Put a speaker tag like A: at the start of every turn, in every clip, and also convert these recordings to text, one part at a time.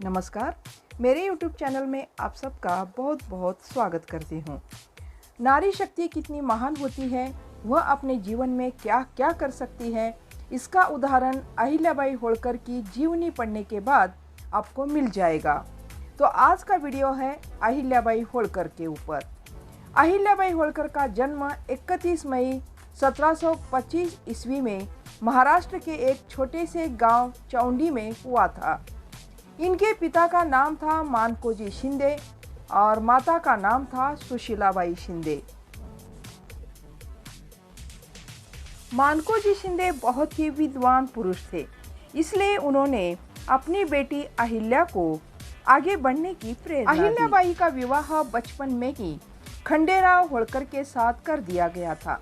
A: नमस्कार, मेरे YouTube channel में आप सबका बहुत बहुत स्वागत करती हूँ। नारी शक्ति कितनी महान होती है, वह अपने जीवन में क्या क्या कर सकती है, इसका उदाहरण अहिल्याबाई होळकर की जीवनी पढ़ने के बाद आपको मिल जाएगा। तो आज का वीडियो है अहिल्याबाई होळकर के ऊपर। अहिल्याबाई होळकर का जन्म 31 मई 1725 ईस्वी में महाराष्ट्र के एक छोटे से गांव चौंडी में हुआ था। इनके पिता का नाम था मानकोजी शिंदे और माता का नाम था सुशीलाबाई शिंदे। मानकोजी शिंदे बहुत ही विद्वान पुरुष थे, इसलिए उन्होंने अपनी बेटी अहिल्या को आगे बढ़ने की प्रेरणा दी। अहिल्याबाई का विवाह बचपन में ही खंडेराव होळकर के साथ कर दिया गया था।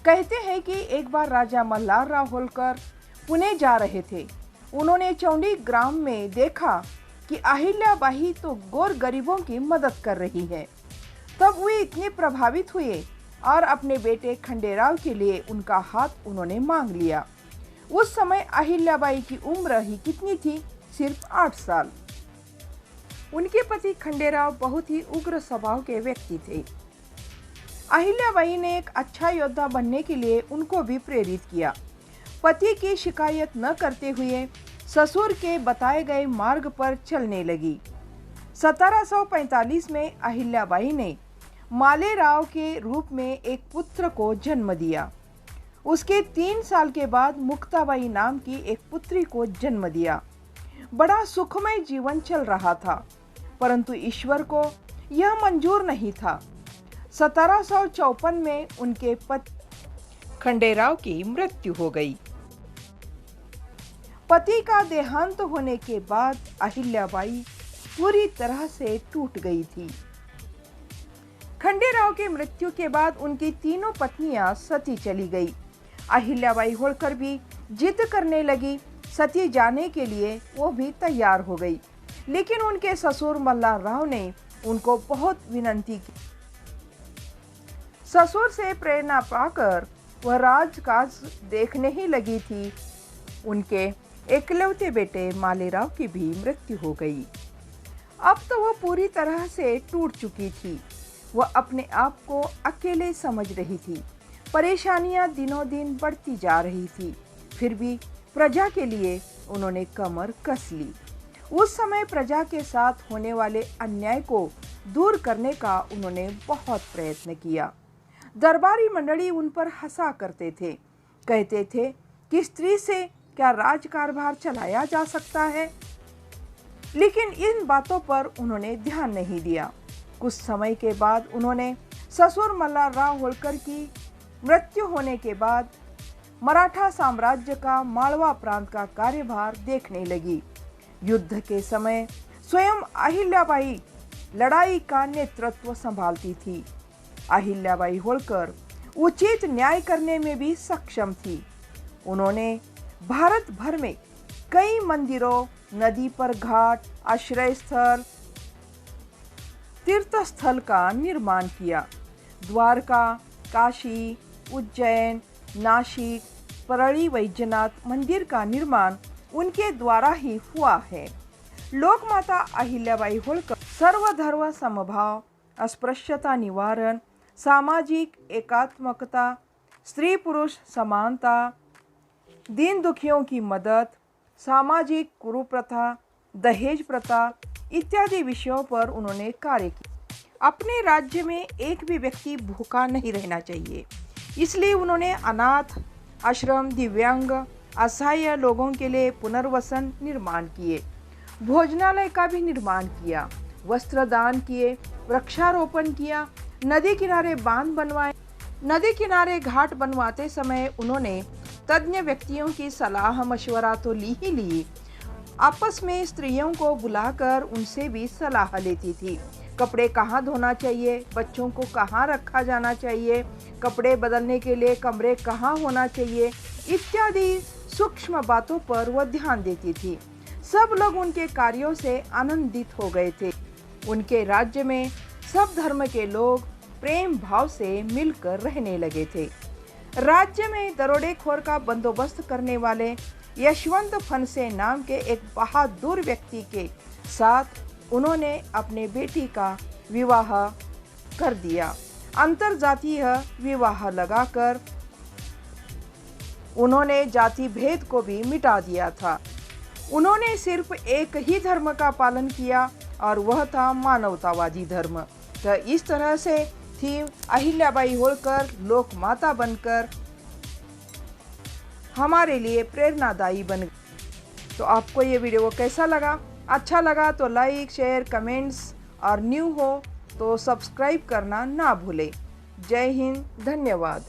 A: कहते हैं कि एक बार राजा मल्हारराव होळकर पुणे जा रहे थे। उन्होंने चौंडी ग्राम में देखा कि अहिल्याबाई तो गौर गरीबों की मदद कर रही है। तब वे इतने प्रभावित हुए और अपने बेटे खंडेराव के लिए उनका हाथ उन्होंने मांग लिया। उस समय अहिल्याबाई की उम्र ही कितनी थी, सिर्फ 8 साल। उनके पति खंडेराव बहुत ही उग्र स्वभाव के व्यक्ति थे। अहिल्याबाई ने एक अच्छा योद्धा बनने के लिए उनको भी प्रेरित किया। पति की शिकायत न करते हुए ससुर के बताए गए मार्ग पर चलने लगी। 1745 में अहिल्याबाई ने मालेराव के रूप में एक पुत्र को जन्म दिया। उसके 3 साल के बाद मुक्ताबाई नाम की एक पुत्री को जन्म दिया। बड़ा सुखमय जीवन चल रहा था, परंतु ईश्वर को यह मंजूर नहीं था। 1754 में उनके पति खंडेराव की मृत्यु हो गई। पति का देहांत होने के बाद अहिल्याबाई पूरी तरह से टूट गई थी। खंडेराव की मृत्यु के बाद उनकी तीनों पत्नियां सती चली गई। अहिल्याबाई होळकर भी जिद करने लगी। सती जाने के लिए वो भी तैयार हो गई, लेकिन उनके ससुर मल्हारराव ने उनको बहुत विनती की। ससुर से प्रेरणा पाकर वह राजकाज देखने ही लगी थी। उनके एकलौते बेटे मालेराव की भी मृत्यु हो गई। अब तो वह पूरी तरह से टूट चुकी थी। वह अपने आप को अकेले समझ रही थी। परेशानियां दिनों दिन बढ़ती जा रही थी, फिर भी प्रजा के लिए उन्होंने कमर कस ली। उस समय प्रजा के साथ होने वाले अन्याय को दूर करने का उन्होंने बहुत प्रयत्न किया। दरबारी मंडली उन पर हंसा करते थे, कहते थे कि स्त्री से क्या राजकारभार चलाया जा सकता है, लेकिन इन बातों पर उन्होंने ध्यान नहीं दिया। कुछ समय के बाद उन्होंने ससुर मल्हारराव होळकर की मृत्यु होने के बाद मराठा साम्राज्य का मालवा प्रांत का कार्यभार देखने लगी। युद्ध के समय स्वयं अहिल्याबाई लड़ाई का नेतृत्व संभालती थी। अहिल्याबाई होळकर उचित न्याय करने में भी सक्षम थी। उन्होंने भारत भर में कई मंदिरों, नदी पर घाट, आश्रय स्थल, तीर्थ स्थल का निर्माण किया। द्वारका, काशी, उज्जैन, नासिक, परळी वैजनाथ मंदिर का निर्माण उनके द्वारा ही हुआ है। लोकमाता अहिल्याबाई होळकर सर्वधर्म समभाव, अस्पृश्यता निवारण, सामाजिक एकात्मकता, स्त्री पुरुष समानता, दीन दुखियों की मदद, सामाजिक कुप्रथा, दहेज प्रथा इत्यादि विषयों पर उन्होंने कार्य किया। अपने राज्य में एक भी व्यक्ति भूखा नहीं रहना चाहिए, इसलिए उन्होंने अनाथ आश्रम, दिव्यांग, असहाय लोगों के लिए पुनर्वसन निर्माण किए, भोजनालय का भी निर्माण किया, वस्त्र दान किए, वृक्षारोपण किया, नदी किनारे बांध बनवाए। नदी किनारे घाट बनवाते समय उन्होंने तज्ञ व्यक्तियों की सलाह मशवरा तो ली ही ली, आपस में स्त्रियों को बुलाकर उनसे भी सलाह लेती थी। कपड़े कहाँ धोना चाहिए, बच्चों को कहाँ रखा जाना चाहिए, कपड़े बदलने के लिए कमरे कहाँ होना चाहिए इत्यादि सूक्ष्म बातों पर वह ध्यान देती थी। सब लोग उनके कार्यों से आनंदित हो गए थे। उनके राज्य में सब धर्म के लोग प्रेम भाव से मिलकर रहने लगे थे। राज्य में दरोडेखोर का बंदोबस्त करने वाले यशवंत फनसे नाम के एक बहादुर व्यक्ति के साथ उन्होंने अपने बेटी का विवाह कर दिया। अंतरजातीय विवाह लगाकर उन्होंने जाति भेद को भी मिटा दिया था। उन्होंने सिर्फ एक ही धर्म का पालन किया और वह था मानवतावादी धर्म। तो इस तरह से थी अहिल्याबाई होलकर लोक माता बनकर हमारे लिए प्रेरणादायी बन गई। तो आपको ये वीडियो कैसा लगा? अच्छा लगा तो लाइक, शेयर, कमेंट्स और न्यू हो तो सब्सक्राइब करना ना भूलें। जय हिंद, धन्यवाद।